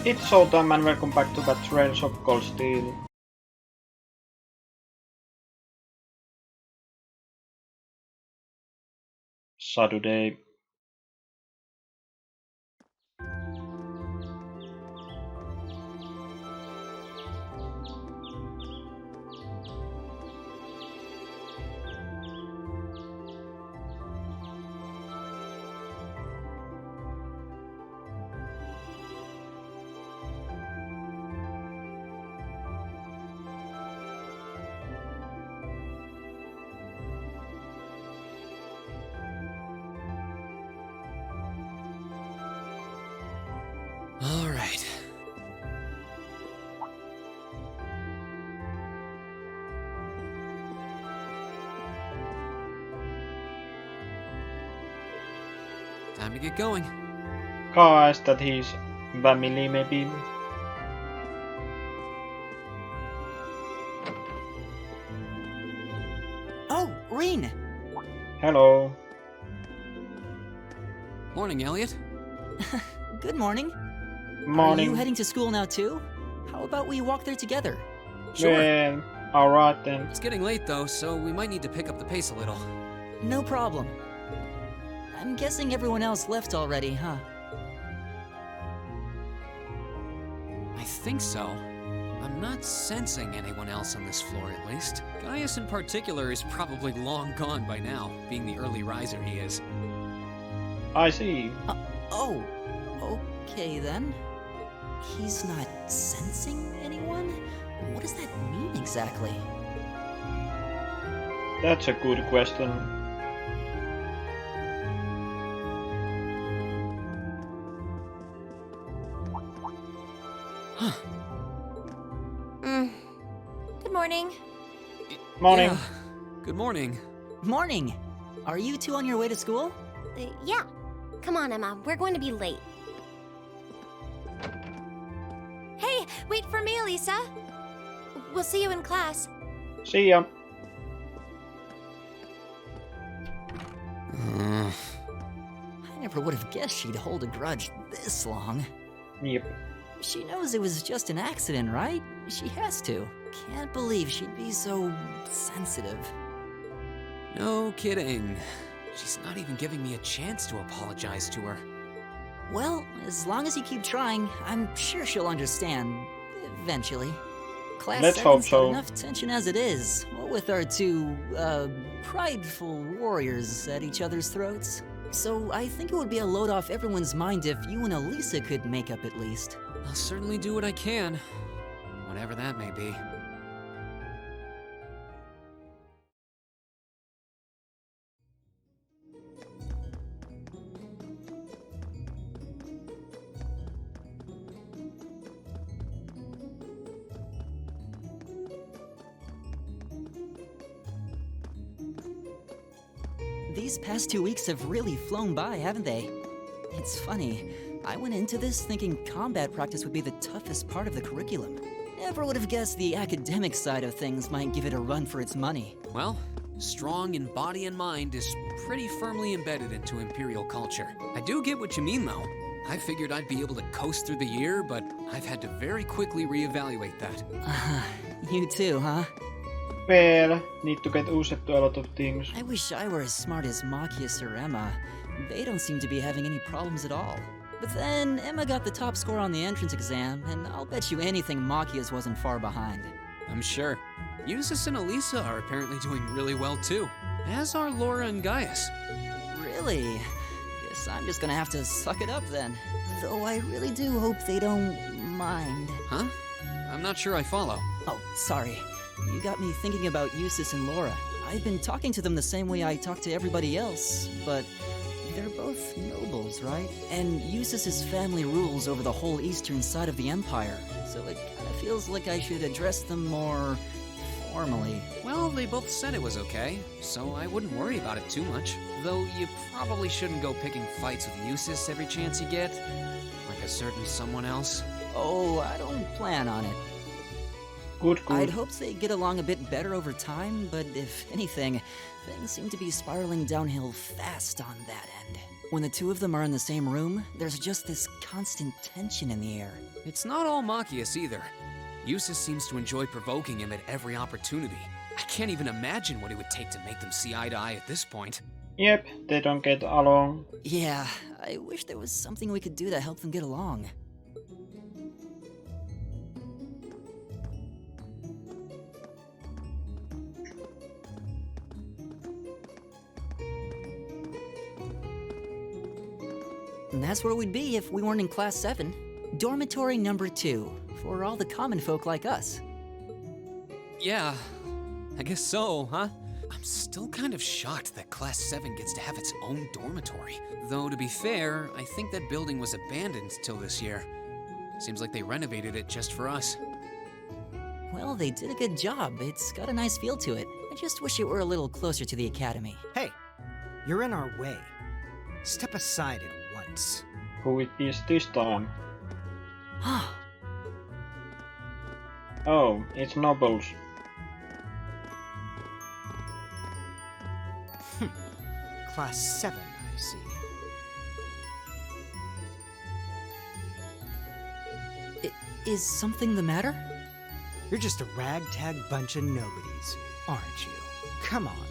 It's showtime and welcome back to that trail shop called Steel. Saturday. All right. Time to get going. Guys, that he's family maybe. Oh, Reen! Hello. Morning, Elliot. Good morning. Morning. Are you heading to school now too? How about we walk there together? Sure. Well, alright then. It's getting late though, so we might need to pick up the pace a little. No problem. I'm guessing everyone else left already, huh? I think so. I'm not sensing anyone else on this floor, at least. Gaius in particular is probably long gone by now, being the early riser he is. I see. Oh, okay then. He's not sensing anyone? What does that mean exactly? That's a good question. Huh. Good morning. Morning. Yeah. Good morning. Morning! Are you two on your way to school? Yeah. Come on, Emma. We're going to be late. Hey, wait for me, Elisa. We'll see you in class. See ya. I never would have guessed she'd hold a grudge this long. Yep. She knows it was just an accident, right? She has to. Can't believe she'd be so sensitive. No kidding. She's not even giving me a chance to apologize to her. Well, as long as you keep trying, I'm sure she'll understand. Eventually. Class Let's hope 7's got so. enough tension as it is, what with our two, prideful warriors at each other's throats. So I think it would be a load off everyone's mind if you and Elisa could make up at least. I'll certainly do what I can, whatever that may be. These past 2 weeks have really flown by, haven't they? It's funny, I went into this thinking combat practice would be the toughest part of the curriculum. Never would have guessed the academic side of things might give it a run for its money. Well, strong in body and mind is pretty firmly embedded into Imperial culture. I do get what you mean, though. I figured I'd be able to coast through the year, but I've had to very quickly reevaluate that. You too, huh? Well, need to get used to a lot of things. I wish I were as smart as Machias or Emma. They don't seem to be having any problems at all. But then, Emma got the top score on the entrance exam, and I'll bet you anything Machias wasn't far behind. I'm sure. Eustace and Elisa are apparently doing really well, too. As are Laura and Gaius. Really? Guess I'm just gonna have to suck it up then. Though I really do hope they don't mind. Huh? I'm not sure I follow. Oh, sorry. You got me thinking about Eustace and Laura. I've been talking to them the same way I talk to everybody else, but they're both nobles, right? And Eustace's family rules over the whole eastern side of the Empire, so it kind of feels like I should address them more formally. Well, they both said it was okay, so I wouldn't worry about it too much. Though you probably shouldn't go picking fights with Eustace every chance you get, like a certain someone else. Oh, I don't plan on it. Good. I'd hoped they'd get along a bit better over time, but if anything, things seem to be spiraling downhill fast on that end. When the two of them are in the same room, there's just this constant tension in the air. It's not all Machias either. Eustace seems to enjoy provoking him at every opportunity. I can't even imagine what it would take to make them see eye to eye at this point. Yep, they don't get along. Yeah, I wish there was something we could do to help them get along. And that's where we'd be if we weren't in Class 7. Dormitory number 2, for all the common folk like us. Yeah, I guess so, huh? I'm still kind of shocked that Class 7 gets to have its own dormitory. Though, to be fair, I think that building was abandoned till this year. Seems like they renovated it just for us. Well, they did a good job. It's got a nice feel to it. I just wish it were a little closer to the academy. Hey, you're in our way. Step aside at once. Who it is this time? Oh, it's nobles. Class 7, I see. Is something the matter? You're just a ragtag bunch of nobodies, aren't you? Come on,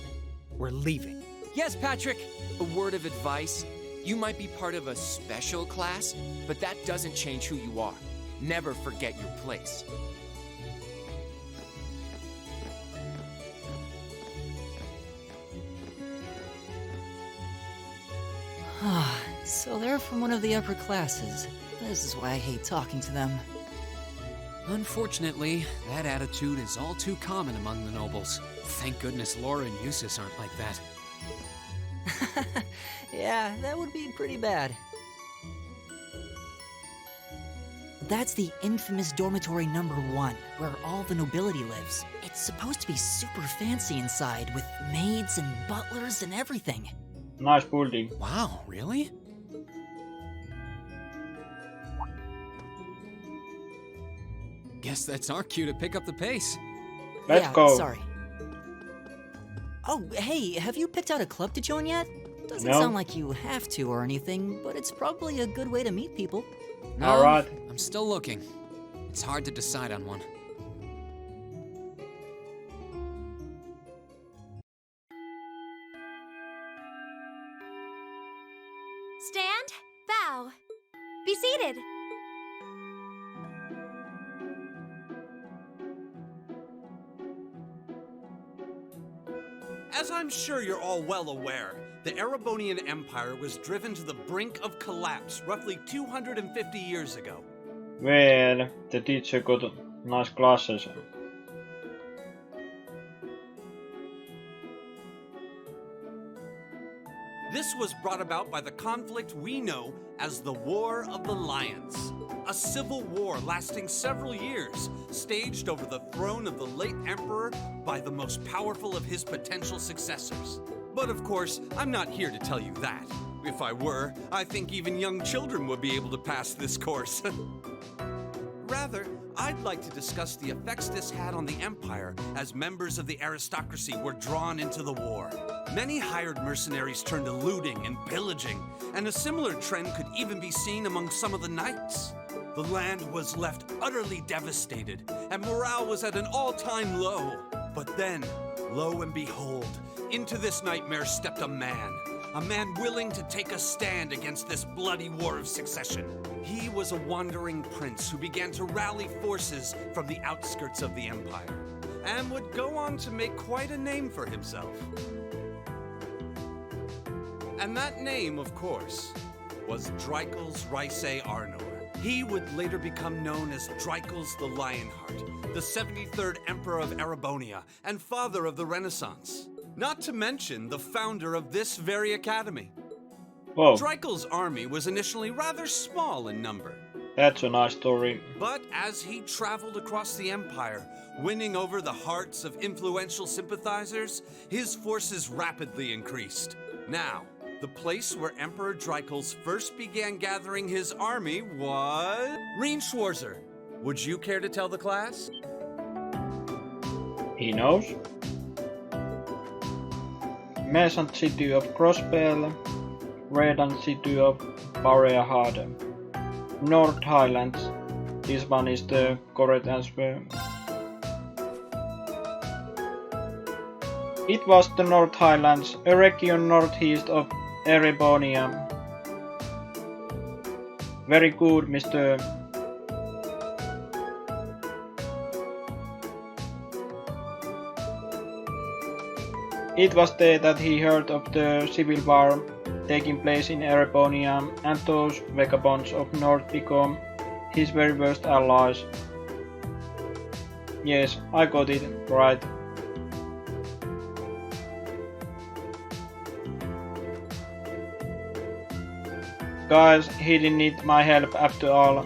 we're leaving. Yes, Patrick! A word of advice. You might be part of a special class, but that doesn't change who you are. Never forget your place. So they're from one of the upper classes. This is why I hate talking to them. Unfortunately, that attitude is all too common among the nobles. Thank goodness Laura and Eustace aren't like that. Yeah, that would be pretty bad. That's the infamous dormitory number 1, where all the nobility lives. It's supposed to be super fancy inside, with maids and butlers and everything. Nice building. Wow, really? Guess that's our cue to pick up the pace. Let's yeah, go. Sorry. Oh, hey, have you picked out a club to join yet? Doesn't No. sound like you have to or anything, but it's probably a good way to meet people. No, Alright. I'm still looking. It's hard to decide on one. Stand, bow. Be seated. As I'm sure you're all well aware, the Erebonian Empire was driven to the brink of collapse roughly 250 years ago. Well, the teacher got nice glasses. This was brought about by the conflict we know as the War of the Lions. A civil war lasting several years, staged over the throne of the late emperor by the most powerful of his potential successors. But of course, I'm not here to tell you that. If I were, I think even young children would be able to pass this course. Rather, I'd like to discuss the effects this had on the Empire as members of the aristocracy were drawn into the war. Many hired mercenaries turned to looting and pillaging, and a similar trend could even be seen among some of the knights. The land was left utterly devastated, and morale was at an all-time low. But then, lo and behold, into this nightmare stepped a man willing to take a stand against this bloody war of succession. He was a wandering prince who began to rally forces from the outskirts of the Empire, and would go on to make quite a name for himself. And that name, of course, was Drycles Ricey Arnor. He would later become known as Drycles the Lionheart, the 73rd Emperor of Erebonia and father of the Renaissance. Not to mention the founder of this very academy. Whoa, Drycles' army was initially rather small in number. that's a nice story. But as he traveled across the Empire, winning over the hearts of influential sympathizers, his forces rapidly increased. Now, the place where Emperor Drycles first began gathering his army was... Reen Schwarzer, would you care to tell the class? He knows. Merchant City of Crossbell, Redan city of Bareahad. North Highlands. This one is the correct answer. It was the North Highlands, a region northeast of Erebonia. Very good, Mr. It was there that he heard of the civil war taking place in Erebonia, and those vagabonds of North become his very worst allies. Yes, I got it right. Guys, he didn't need my help after all.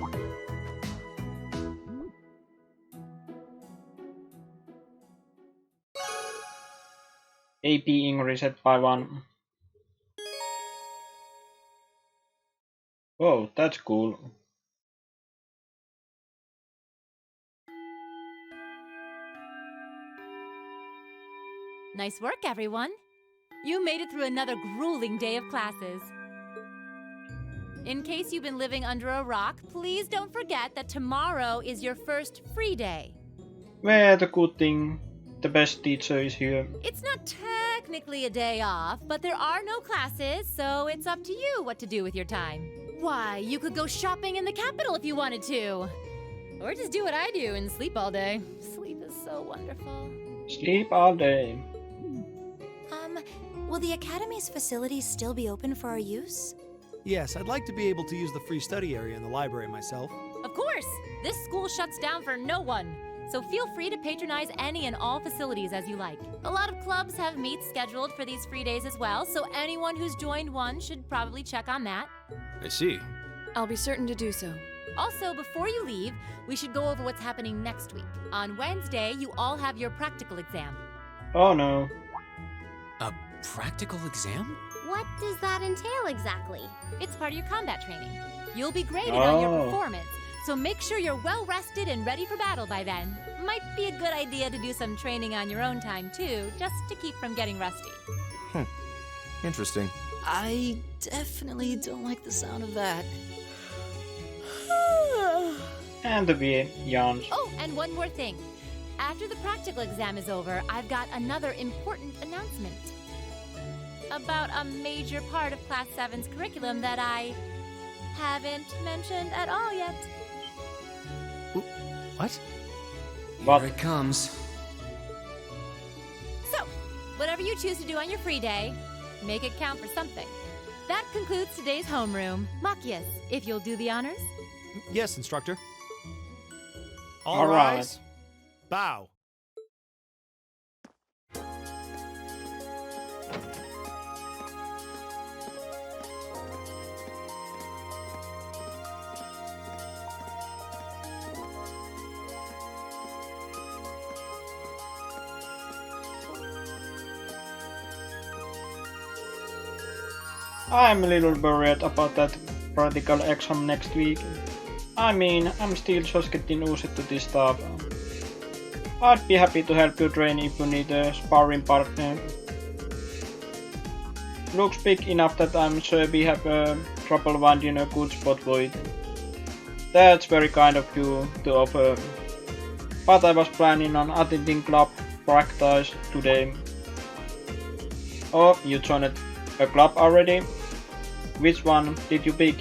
AP English at by 1. Oh, that's cool. Nice work, everyone. You made it through another grueling day of classes. In case you've been living under a rock, please don't forget that tomorrow is your first free day. Well, the good thing, the best teacher is here. It's not technically a day off, but there are no classes, so it's up to you what to do with your time. Why, you could go shopping in the capital if you wanted to. Or just do what I do and sleep all day. Sleep is so wonderful. Sleep all day. Will the Academy's facilities still be open for our use? Yes, I'd like to be able to use the free study area in the library myself. Of course! This school shuts down for no one. So feel free to patronize any and all facilities as you like. A lot of clubs have meets scheduled for these free days as well, so anyone who's joined one should probably check on that. I see. I'll be certain to do so. Also, before you leave, we should go over what's happening next week. On Wednesday, you all have your practical exam. Oh no. A practical exam? What does that entail exactly? It's part of your combat training. You'll be graded on your Oh. performance, so make sure you're well rested and ready for battle by then. Might be a good idea to do some training on your own time too, just to keep from getting rusty. Interesting. I definitely don't like the sound of that. And the V yawns. Oh, and one more thing. After the practical exam is over, I've got another important announcement. About a major part of Class 7's curriculum that I haven't mentioned at all yet. What? What? Here it comes. So, whatever you choose to do on your free day, make it count for something. That concludes today's homeroom. Machias, if you'll do the honors. Yes, instructor. All right. rise. Bow. I'm a little worried about that practical exam next week. I mean, I'm still just getting used to this stuff. I'd be happy to help you train if you need a sparring partner. Looks big enough that I'm sure we have trouble finding a good spot for it. That's very kind of you to offer. But I was planning on attending club practice today. Oh, you joined a club already? Which one did you pick?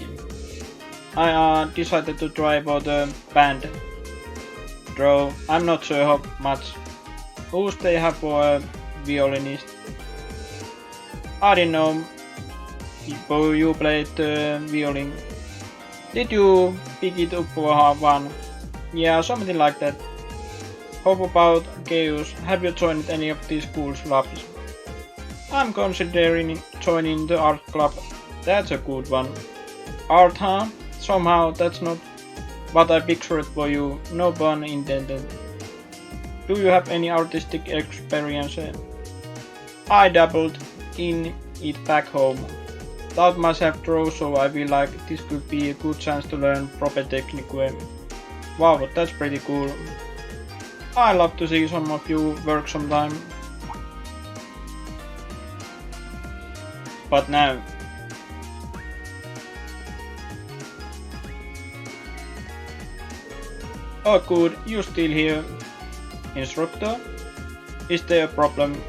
I decided to try for the band. Though I'm not sure how much. Who's they have for a violinist? I didn't know if you played the violin. Did you pick it up for one? Yeah, something like that. How about Chaos? Have you joined any of these cool clubs? I'm considering joining the art club. That's a good one. Art, huh? Somehow that's not what I pictured for you. No pun intended. Do you have any artistic experience? I dabbled in it back home. Taught myself draw, so I feel like this could be a good chance to learn proper technique. Wow, that's pretty cool. I love to see some of you work sometime. But now, Oh good, you still here. Instructor? Is there a problem?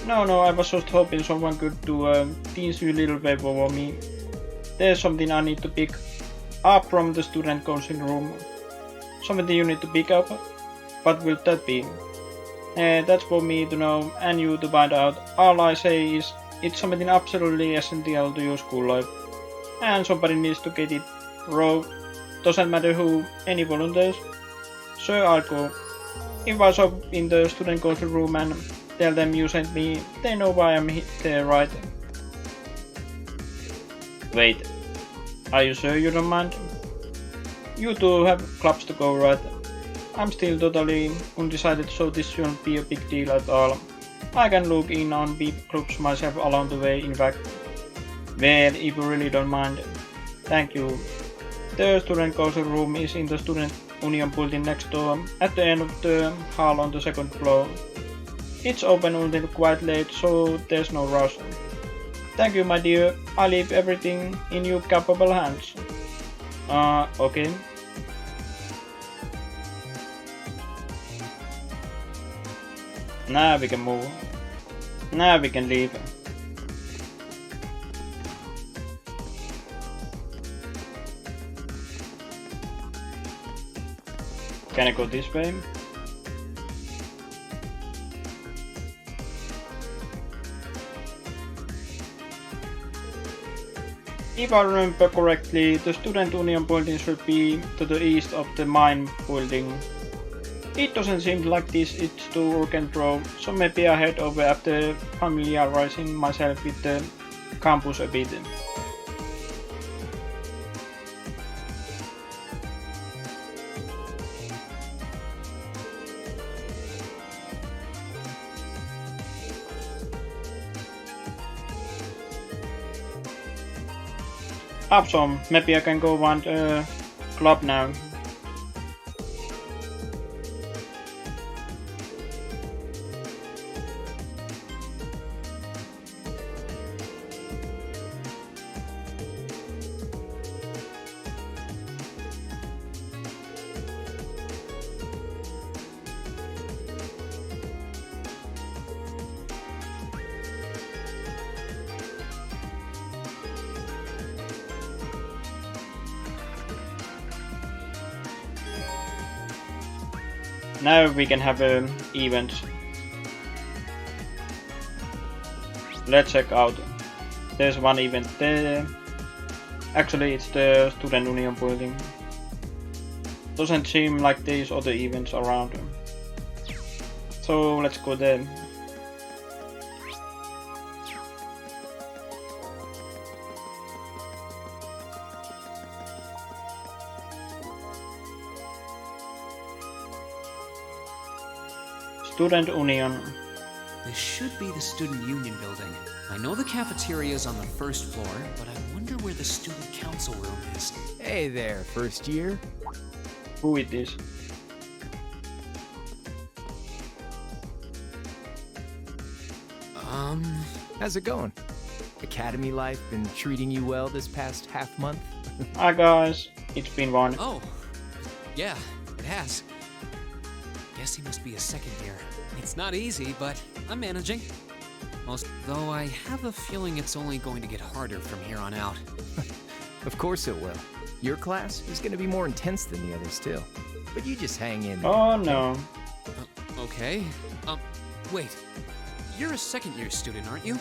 No, I was just hoping someone could do a teensy little favor for me. There's something I need to pick up from the student council room. Something you need to pick up? What will that be? That's for me to know and you to find out. All I say is it's something absolutely essential to your school life. And somebody needs to get it. Row. Doesn't matter who. Any volunteers? Sure, I'll go. If I shop in the student council room and tell them you sent me, they know why I'm there, right? Wait. Are you sure you don't mind? You two have clubs to go, right? I'm still totally undecided, so this shouldn't be a big deal at all. I can look in on big clubs myself along the way, in fact. Well, if you really don't mind. Thank you. The student council room is in the student union building next door, at the end of the hall on the second floor. It's open until quite late, so there's no rush. Thank you, my dear. I leave everything in your capable hands. Okay. Now we can move. Now we can leave. Can I go this way? If I remember correctly, the student union building should be to the east of the mine building. It doesn't seem like this is too work and draw, so maybe I head over after familiarizing myself with the campus a bit. Awesome, maybe I can go find a club now. Now we can have an event. Let's check out. There's one event there. Actually, it's the student union building. Doesn't seem like there's other events around. So let's go there. Student Union. This should be the Student Union building. I know the cafeteria is on the first floor, but I wonder where the Student Council room is. Hey there, first year. Who it is? How's it going? Academy life been treating you well this past half month? Hi guys, it's been one. Oh, yeah, it has. Guess he must be a second year. It's not easy, but I'm managing. Though I have a feeling it's only going to get harder from here on out. Of course it will. Your class is going to be more intense than the others too. But you just hang in there. Oh no. Okay. Wait. You're a second year student, aren't you?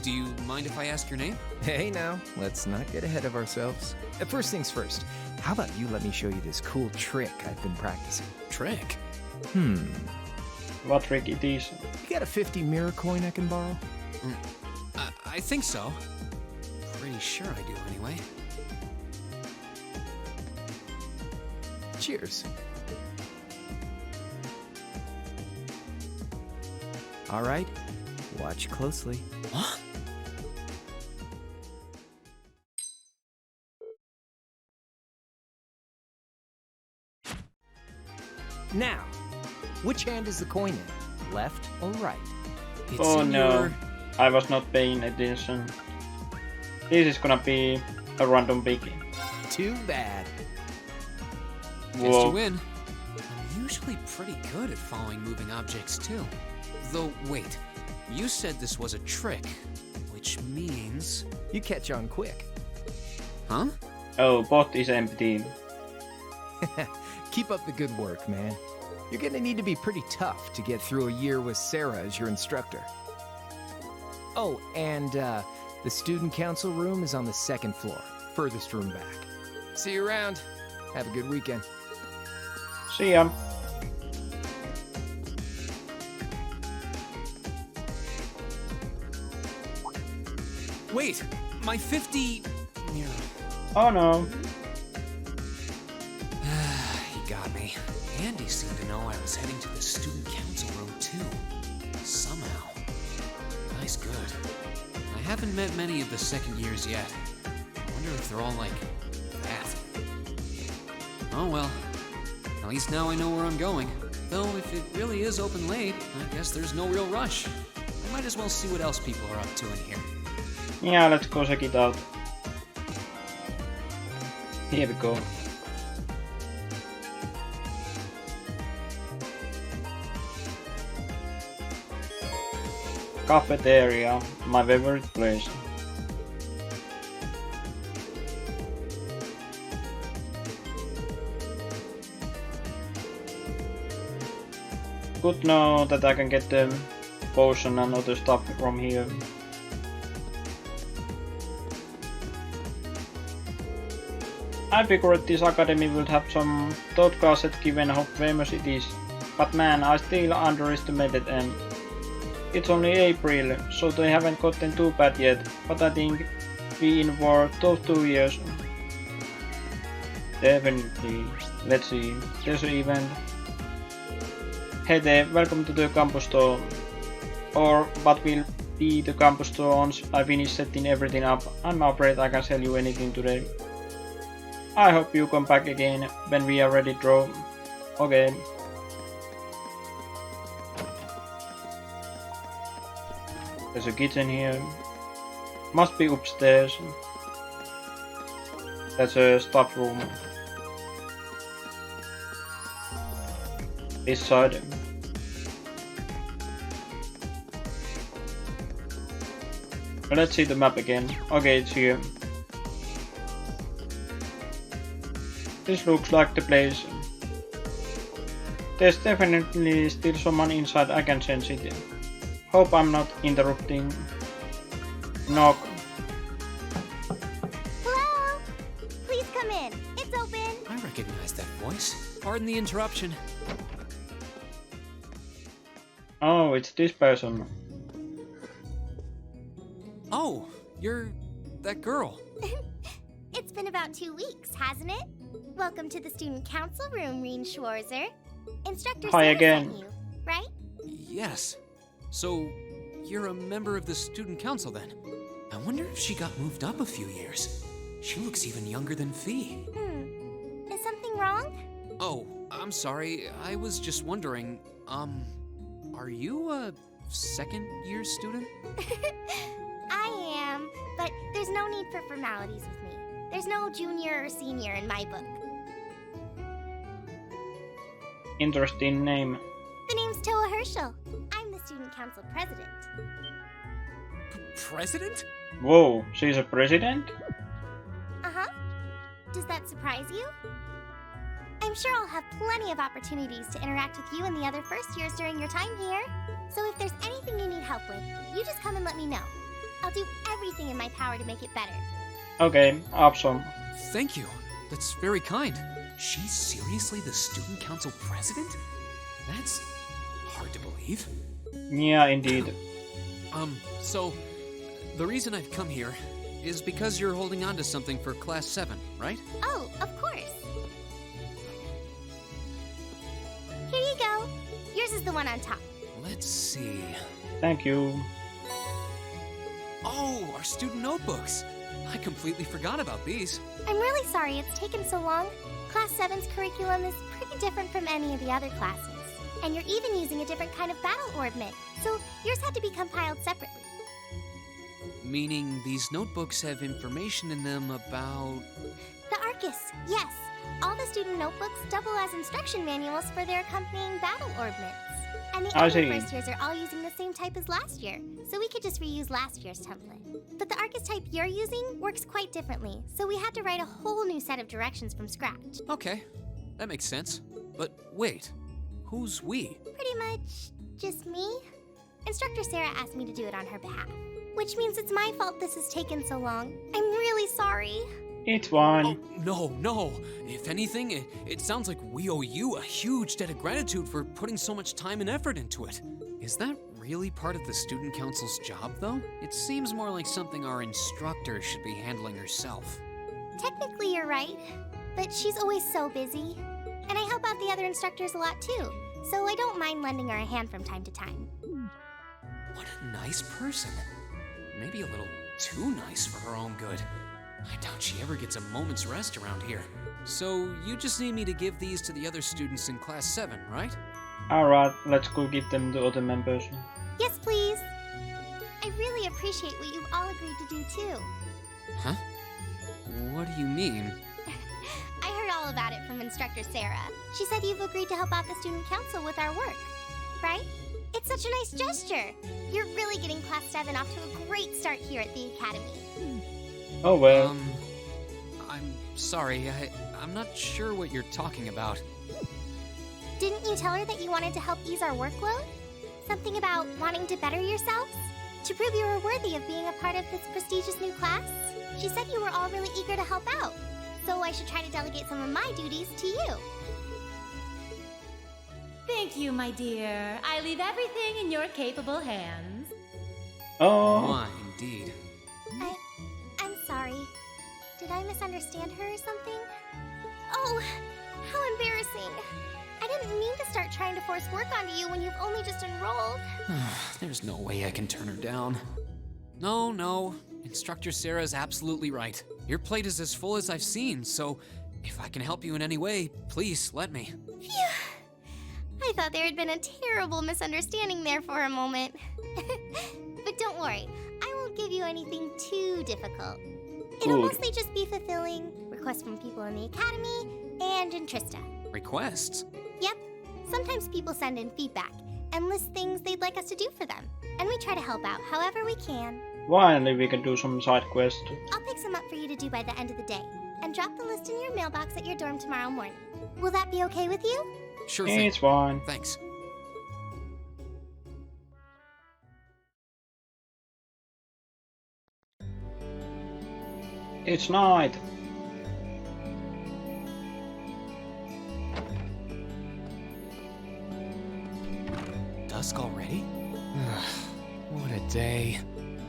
Do you mind if I ask your name? Hey now, let's not get ahead of ourselves. First things first, how about you let me show you this cool trick I've been practicing? Trick? What trick it is? You got a 50 mirror coin I can borrow? I think so. Pretty sure I do anyway. Cheers. All right, watch closely. What? Now, which hand is the coin in? Left or right? It's Oh in no, your... I was not paying attention. This is gonna be a random pick. Too bad. Guess you win. I'm usually pretty good at following moving objects too. Though, wait, you said this was a trick, which means... You catch on quick. Huh? Oh, bot is empty. Keep up the good work, man. You're gonna need to be pretty tough to get through a year with Sarah as your instructor. Oh, and the student council room is on the second floor, furthest room back. See you around. Have a good weekend. See ya. Wait, my 50... Yeah. Oh no. He got me. Andy seemed to know I was heading to the student council room too. Somehow. Nice good. I haven't met many of the second years yet. I wonder if they're all like that. Oh well. At least now I know where I'm going. Though if it really is open late, I guess there's no real rush. I might as well see what else people are up to in here. Yeah, let's go check it out. Here we go. Cafeteria, my favorite place. Good to know that I can get the potion and other stuff from here. I figured this academy would have some thought classes given how famous it is, but man, I still underestimated them. It's only April, so they haven't gotten too bad yet, but I think we in for those 2 years. Definitely. Let's see, there's an event. Hey there, welcome to the campus store. Or what will be the campus store once I finish setting everything up. I'm not afraid I can sell you anything today. I hope you come back again when we are ready to draw. Okay. There's a kitchen here. Must be upstairs. That's a staff room. This side. Let's see the map again. Okay, it's here. This looks like the place. There's definitely still someone inside, I can sense it. Hope I'm not interrupting. Knock. Hello? Please come in. It's open. I recognize that voice. Pardon the interruption. Oh, it's this person. Oh, you're that girl. It's been about 2 weeks, hasn't it? Welcome to the student council room, Reen Schwarzer. Instructor Hi Sarah again. sent you, right? Yes. So, you're a member of the student council then? I wonder if she got moved up a few years. She looks even younger than Fee. Is something wrong? Oh, I'm sorry. I was just wondering, are you a second year student? I am, but there's no need for formalities with me. There's no junior or senior in my book. Interesting name. The name's Toa Herschel. I'm the student council president. President? Whoa, she's a president? Uh-huh. Does that surprise you? I'm sure I'll have plenty of opportunities to interact with you and the other first years during your time here. So if there's anything you need help with, you just come and let me know. I'll do everything in my power to make it better. Okay, awesome. Thank you. That's very kind. She's seriously the student council president? That's hard to believe. Yeah, indeed. So, the reason I've come here is because you're holding on to something for Class 7, right? Oh, of course. Here you go. Yours is the one on top. Let's see. Thank you. Oh, our student notebooks. I completely forgot about these. I'm really sorry it's taken so long. Class 7's curriculum is pretty different from any of the other classes. And you're even using a different kind of battle orbment, so yours had to be compiled separately. Meaning these notebooks have information in them about... The Arcus, yes. All the student notebooks double as instruction manuals for their accompanying battle ordnance. And the I other see. first years are all using the same type as last year, so we could just reuse last year's template. But the Arcus type you're using works quite differently, so we had to write a whole new set of directions from scratch. Okay, that makes sense. But wait, who's we? Pretty much just me. Instructor Sarah asked me to do it on her behalf, which means it's my fault this has taken so long. I'm really sorry. It's fine. Oh, no. If anything, it sounds like we owe you a huge debt of gratitude for putting so much time and effort into it. Is that really part of the student council's job, though? It seems more like something our instructor should be handling herself. Technically, you're right, but she's always so busy. And I help out the other instructors a lot too, so I don't mind lending her a hand from time to time. What a nice person. Maybe a little too nice for her own good. I doubt she ever gets a moment's rest around here. So you just need me to give these to the other students in Class 7, right? Alright, let's go give them to other members. Yes, please. I really appreciate what you've all agreed to do too. Huh? What do you mean? I heard all about it from Instructor Sarah. She said you've agreed to help out the student council with our work, right? It's such a nice gesture. You're really getting Class 7 off to a great start here at the Academy. Oh well. I'm sorry, I'm not sure what you're talking about. Didn't you tell her that you wanted to help ease our workload? Something about wanting to better yourselves? To prove you were worthy of being a part of this prestigious new class? She said you were all really eager to help out, so I should try to delegate some of my duties to you. Thank you, my dear. I leave everything in your capable hands. Oh. Why, indeed. I'm sorry. Did I misunderstand her or something? Oh, how embarrassing. I didn't mean to start trying to force work onto you when you've only just enrolled. There's no way I can turn her down. No. Instructor Sarah's absolutely right. Your plate is as full as I've seen, so if I can help you in any way, please let me. Phew. I thought there had been a terrible misunderstanding there for a moment. But don't worry, I won't give you anything too difficult. It'll mostly just be fulfilling requests from people in the Academy and in Trista. Requests? Yep. Sometimes people send in feedback and list things they'd like us to do for them. And we try to help out however we can. Finally, we can do some side quests. I'll pick some up for you to do by the end of the day. And drop the list in your mailbox at your dorm tomorrow morning. Will that be okay with you? Sure thing. It's fine. Thanks. It's night. Dusk already? What a day.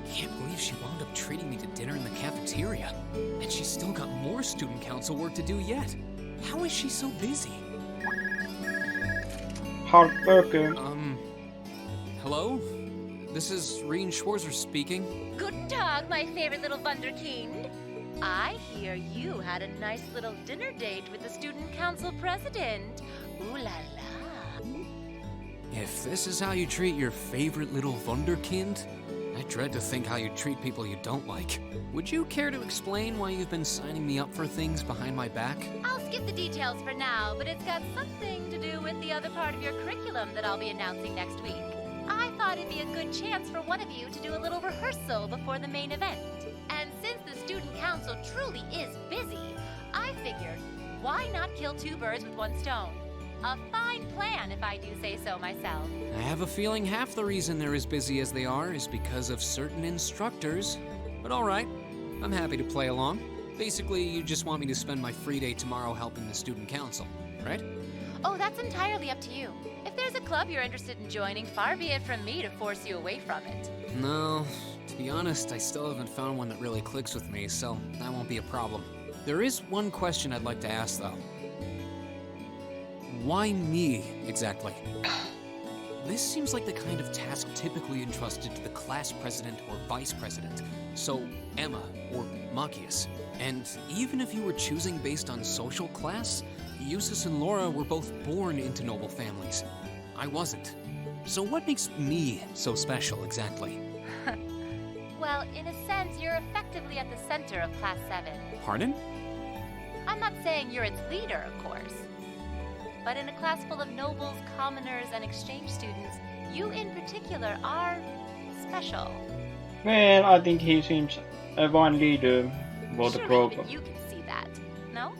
Can't believe she wound up treating me to dinner in the cafeteria. And she's still got more student council work to do yet. How is she so busy? Hard worker. Hello? This is Reen Schwarzer speaking. Guten Tag, my favorite little Wunderkind. I hear you had a nice little dinner date with the student council president. Ooh la la. If this is how you treat your favorite little Wunderkind, I dread to think how you treat people you don't like. Would you care to explain why you've been signing me up for things behind my back? I'll skip the details for now, but it's got something to do with the other part of your curriculum that I'll be announcing next week. I thought it'd be a good chance for one of you to do a little rehearsal before the main event. And since the student council truly is busy, I figured, why not kill two birds with one stone? A fine plan, if I do say so myself. I have a feeling half the reason they're as busy as they are is because of certain instructors. But alright, I'm happy to play along. Basically, you just want me to spend my free day tomorrow helping the student council, right? Oh, that's entirely up to you. If there's a club you're interested in joining, far be it from me to force you away from it. No, to be honest, I still haven't found one that really clicks with me, so that won't be a problem. There is one question I'd like to ask, though. Why me, exactly? This seems like the kind of task typically entrusted to the class president or vice president, so Emma or Machias. And even if you were choosing based on social class, Eustace and Laura were both born into noble families. I wasn't. So what makes me so special, exactly? Well, in a sense, you're effectively at the center of Class 7. Pardon? I'm not saying you're its leader, of course. But in a class full of nobles, commoners, and exchange students, you in particular are special. Well, I think he seems a fine leader for the Surely group. even you can see that, no?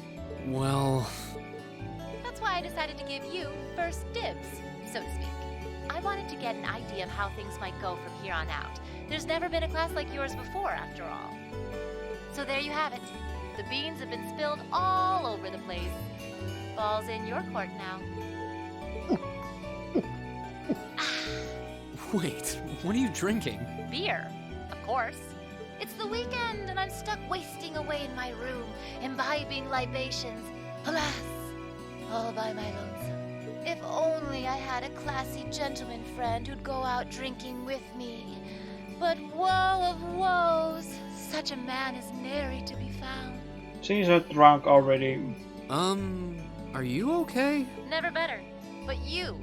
Well, That's why I decided to give you first dibs, so to speak. I wanted to get an idea of how things might go from here on out. There's never been a class like yours before, after all. So there you have it. The beans have been spilled all over the place. Ball's in your court now. wait, what are you drinking? Beer, of course. It's the weekend and I'm stuck wasting away in my room, imbibing libations. Alas, all by my lonesome. If only I had a classy gentleman friend who'd go out drinking with me. But woe of woes, such a man is nary to be found. She's so drunk already. Are you okay? Never better. But you,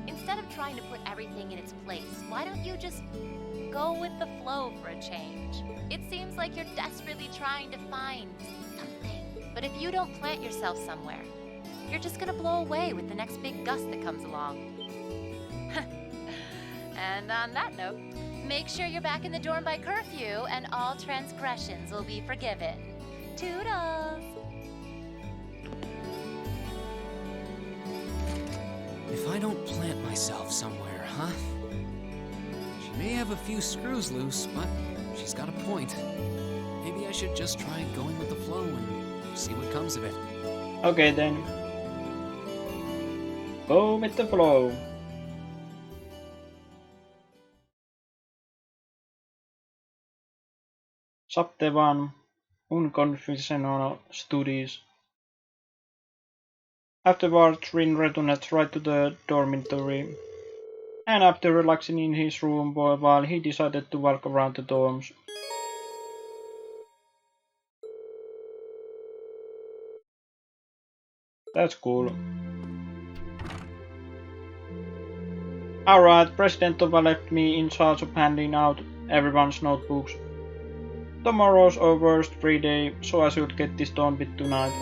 instead of trying to put everything in its place, why don't you just go with the flow for a change? It seems like you're desperately trying to find something. But if you don't plant yourself somewhere, you're just gonna blow away with the next big gust that comes along. And on that note, make sure you're back in the dorm by curfew and all transgressions will be forgiven. Toodles! If I don't plant myself somewhere, huh? She may have a few screws loose, but she's got a point. Maybe I should just try going with the flow and see what comes of it. Okay then. Go with the flow. Chapter 1 Unconventional Studies. Afterwards, Rin returned right to the dormitory, and after relaxing in his room for a while, he decided to walk around the dorms. That's cool. Alright, President Tova left me in charge of handing out everyone's notebooks. Tomorrow's our worst free day, so I should get this done with tonight.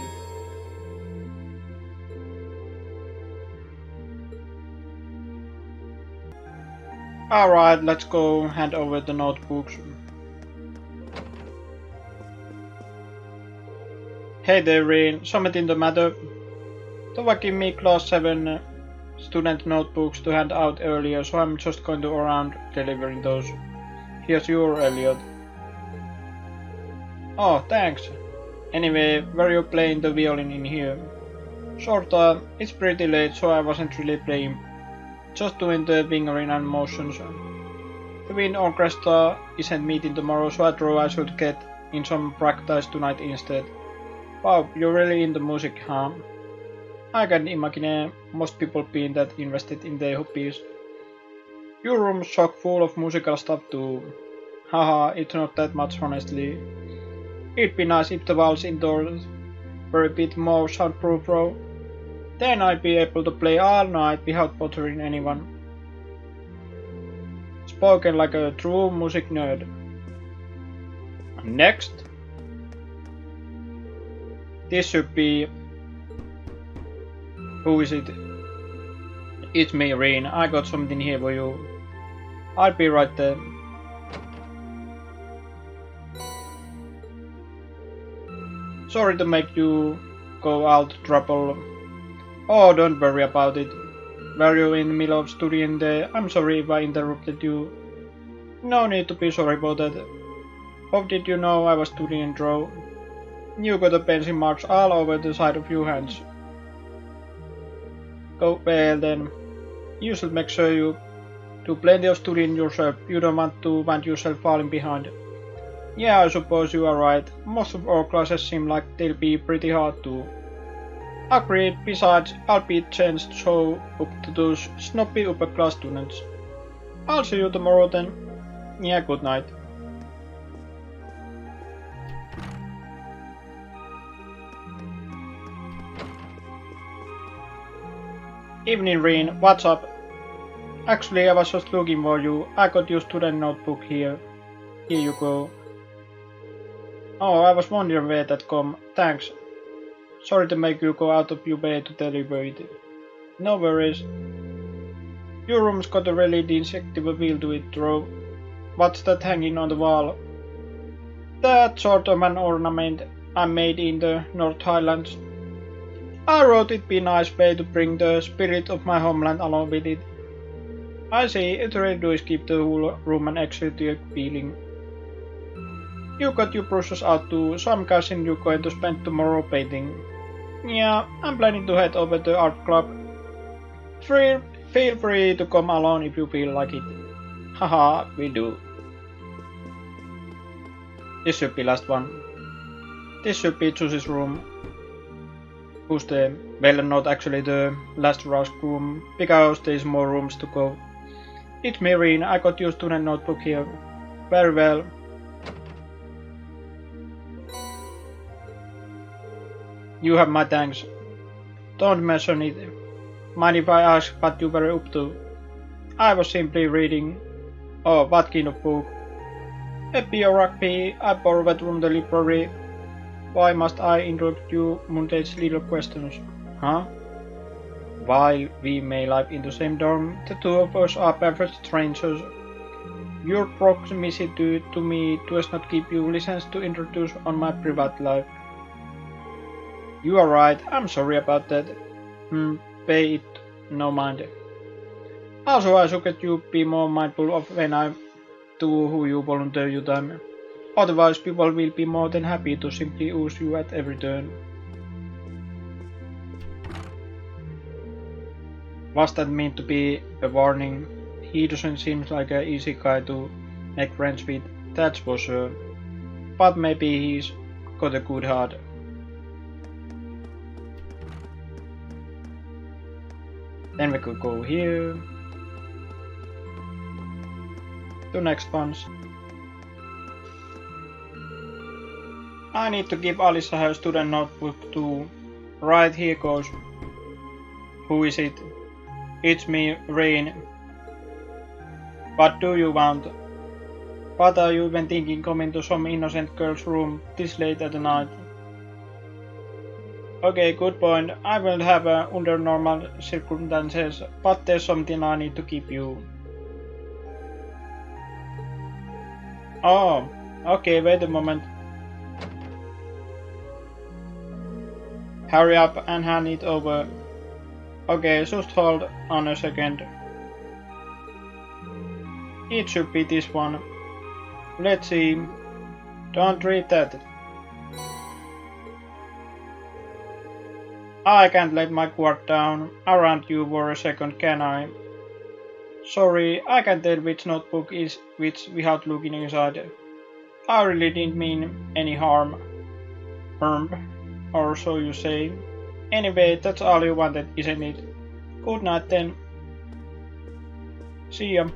Alright, let's go hand over the notebooks. Hey there, Rin. Something the matter? Tova gave me class 7 student notebooks to hand out earlier, so I'm just going to around delivering those. Here's your Elliot. Oh, thanks. Anyway, were you playing the violin in here? Sorta. It's pretty late, so I wasn't really playing. Just doing the fingering and motions. The wind orchestra isn't meeting tomorrow, so I thought I should get in some practice tonight instead. Wow, you're really into music, huh? I can imagine most people being that invested in their hobbies. Your room's chock full of musical stuff too. Haha, it's not that much honestly. It'd be nice if the walls indoors were a bit more soundproof though. Then I'd be able to play all night without bothering anyone. Spoken like a true music nerd. Next. This should be... Who is it? It's me, Rin. I got something here for you. I'll be right there. Sorry to make you go out trouble. Oh, don't worry about it. Were you in the middle of studying there? I'm sorry if I interrupted you. No need to be sorry about that. How did you know I was studying draw? You got a pencil marks all over the side of your hands. Go well then. You should make sure you do plenty of studying yourself. You don't want to find yourself falling behind. Yeah, I suppose you are right. Most of our classes seem like they'll be pretty hard too. Agreed. Besides, I'll be changed to show up to those snobby upper class students. I'll see you tomorrow then. Yeah, good night. Evening, Rin. What's up? Actually, I was just looking for you. I got your student notebook here. Here you go. Oh, I was wondering where that come. Thanks. Sorry to make you go out of your way to deliver it. No worries. Your room's got a really distinctive feel to it, Drew. What's that hanging on the wall? That sort of an ornament I made in the North Highlands. I wrote it'd be a nice way to bring the spirit of my homeland along with it. I see, it really does keep the whole room an exotic feeling. You got your brushes out too, so I'm guessing you're going to spend tomorrow painting. Yeah, I'm planning to head over to the art club. Feel free to come along if you feel like it. Haha, we do. This should be last one. This should be Juicy's room. Who's the... well, not actually the last rush room, because there's more rooms to go. It's me, Reen. I got your student notebook here. Very well. You have my thanks. Don't mention it. Mind if I ask what you were up to? I was simply reading. Oh, what kind of book? A biography I borrowed from the library. Why must I interrupt you Monday's little questions? Huh? While we may live in the same dorm, the two of us are perfect strangers. Your proximity to me does not give you license to introduce on my private life. You are right, I'm sorry about that. Pay it no mind. Also, I should get you be more mindful of when I do who you volunteer your time. Otherwise, people will be more than happy to simply use you at every turn. Was that meant to be a warning? He doesn't seem like an easy guy to make friends with, that's for sure. But maybe he's got a good heart. Then we could go here. To next ones. I need to give Alisa her student notebook too. Right, here goes. Who is it? It's me, Rain. What do you want? What are you even thinking coming to some innocent girl's room this late at night? Okay, good point. I will have under normal circumstances, but there's something I need to keep you. Oh, okay, wait a moment. Hurry up and hand it over. Okay, just hold on a second. It should be this one. Let's see. Don't read that. I can't let my guard down around you for a second, can I? Sorry, I can't tell which notebook is which without looking inside. I really didn't mean any harm. Or so you say. Anyway, that's all you wanted, isn't it? Good night then. See ya.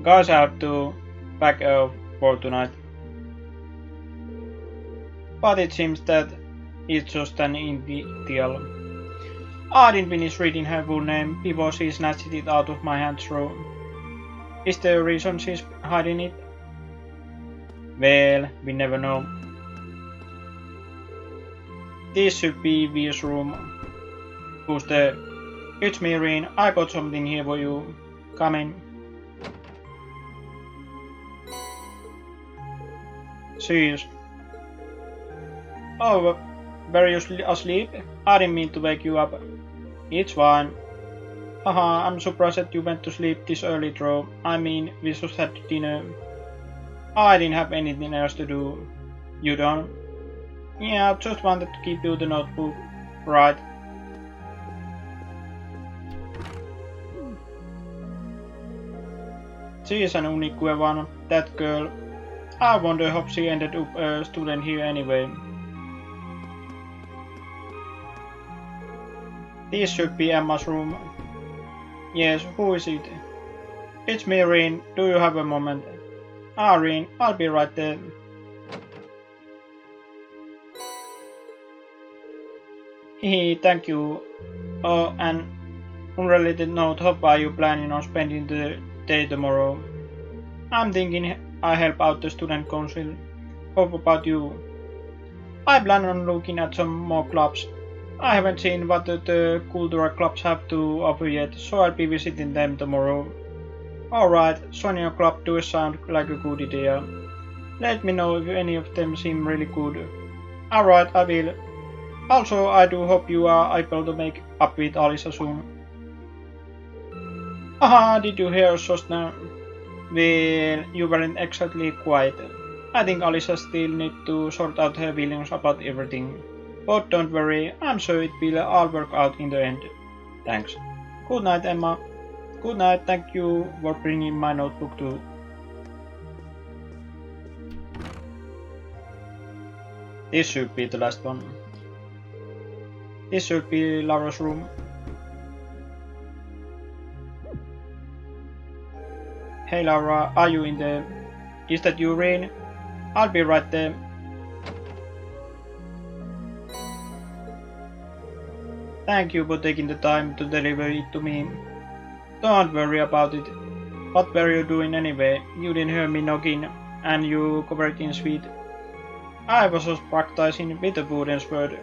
Guys, I have to back off for tonight. But it seems that it's just an initial. I didn't finish reading her full name before she snatched it out of my hands. So, is there a reason she's hiding it? Well, we never know. This should be V's room. Who's there? It's me, Reen. I got something here for you. Come in. Cheers. Oh, were you asleep? I didn't mean to wake you up. It's fine. Haha, I'm surprised that you went to sleep this early, Drew. I mean, we just had dinner. I didn't have anything else to do. You don't? Yeah, I just wanted to give you the notebook. Right. She is an unique one, that girl. I wonder how she ended up a student here anyway. This should be Emma's room. Yes, who is it? It's me, Reen. Do you have a moment? Ah, Reen, I'll be right there. Hehe, thank you. Oh, and unrelated note, how are you planning on spending the day tomorrow? I'm thinking I help out the student council. How about you? I plan on looking at some more clubs. I haven't seen what the cultural clubs have to offer yet, so I'll be visiting them tomorrow. Alright, joining a club does sound like a good idea. Let me know if any of them seem really good. Alright, I will. Also, I do hope you are able to make up with Alisa soon. Haha, did you hear just now? Well, you weren't exactly quiet. I think Alisa still needs to sort out her feelings about everything. But don't worry, I'm sure it will all work out in the end. Thanks. Good night, Emma. Good night, thank you for bringing my notebook too. This should be the last one. This should be Laura's room. Hey Laura, are you in there? Is that you, Rain? I'll be right there. Thank you for taking the time to deliver it to me. Don't worry about it. What were you doing anyway? You didn't hear me knocking, and you covered in sweet. I was just practicing with the wooden sword.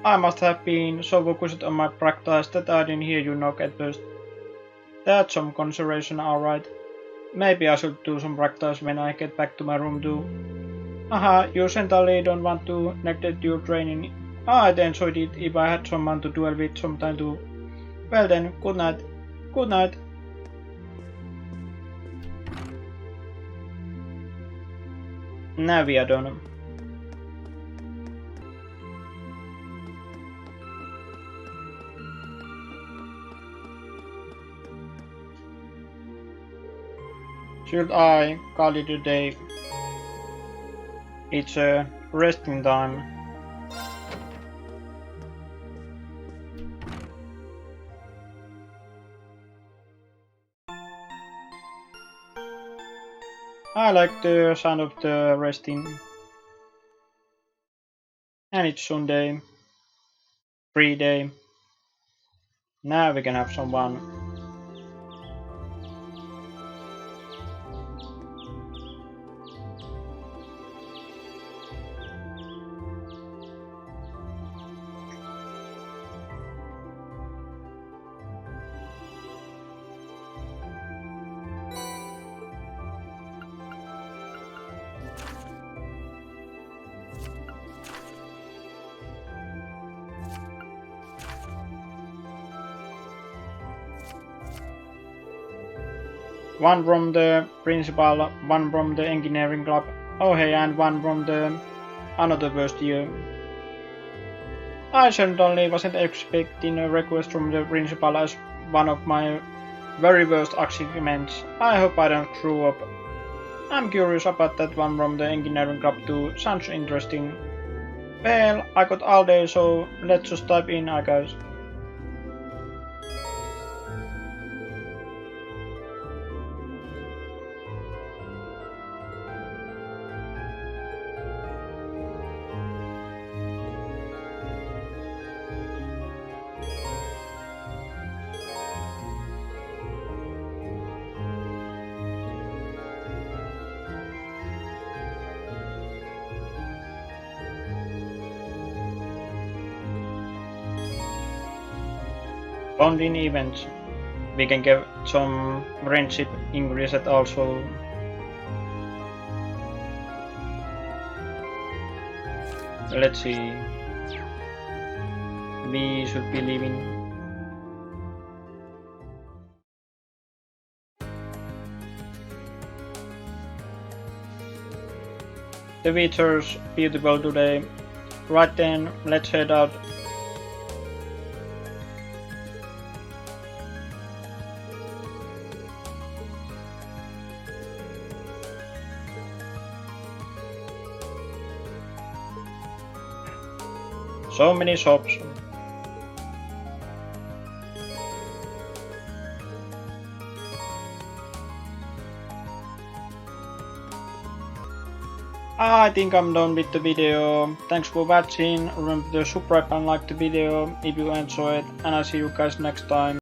I must have been so focused on my practice that I didn't hear you knock at first. That's some consideration, alright. Maybe I should do some practice when I get back to my room too. Haha, you certainly don't want to neglect your training. I'd enjoyed it if I had someone to duel with sometime too. Well then, good night. Good night. Now we are done. Should I call it a day? It's resting time. I like the sound of the resting. And it's Sunday. Free day. Now we can have some fun. One from the principal, one from the engineering club, oh hey, and one from the another first year. I certainly wasn't expecting a request from the principal as one of my very worst achievements. I hope I don't screw up. I'm curious about that one from the engineering club too, sounds interesting. Well, I got all day, so let's just dive in, I guess. Bonding events. We can get some friendship increased also. Let's see. We should be leaving. The weather's beautiful today. Right then, let's head out. So many shops. I think I'm done with the video. Thanks for watching. Remember to subscribe and like the video if you enjoyed, and I'll see you guys next time.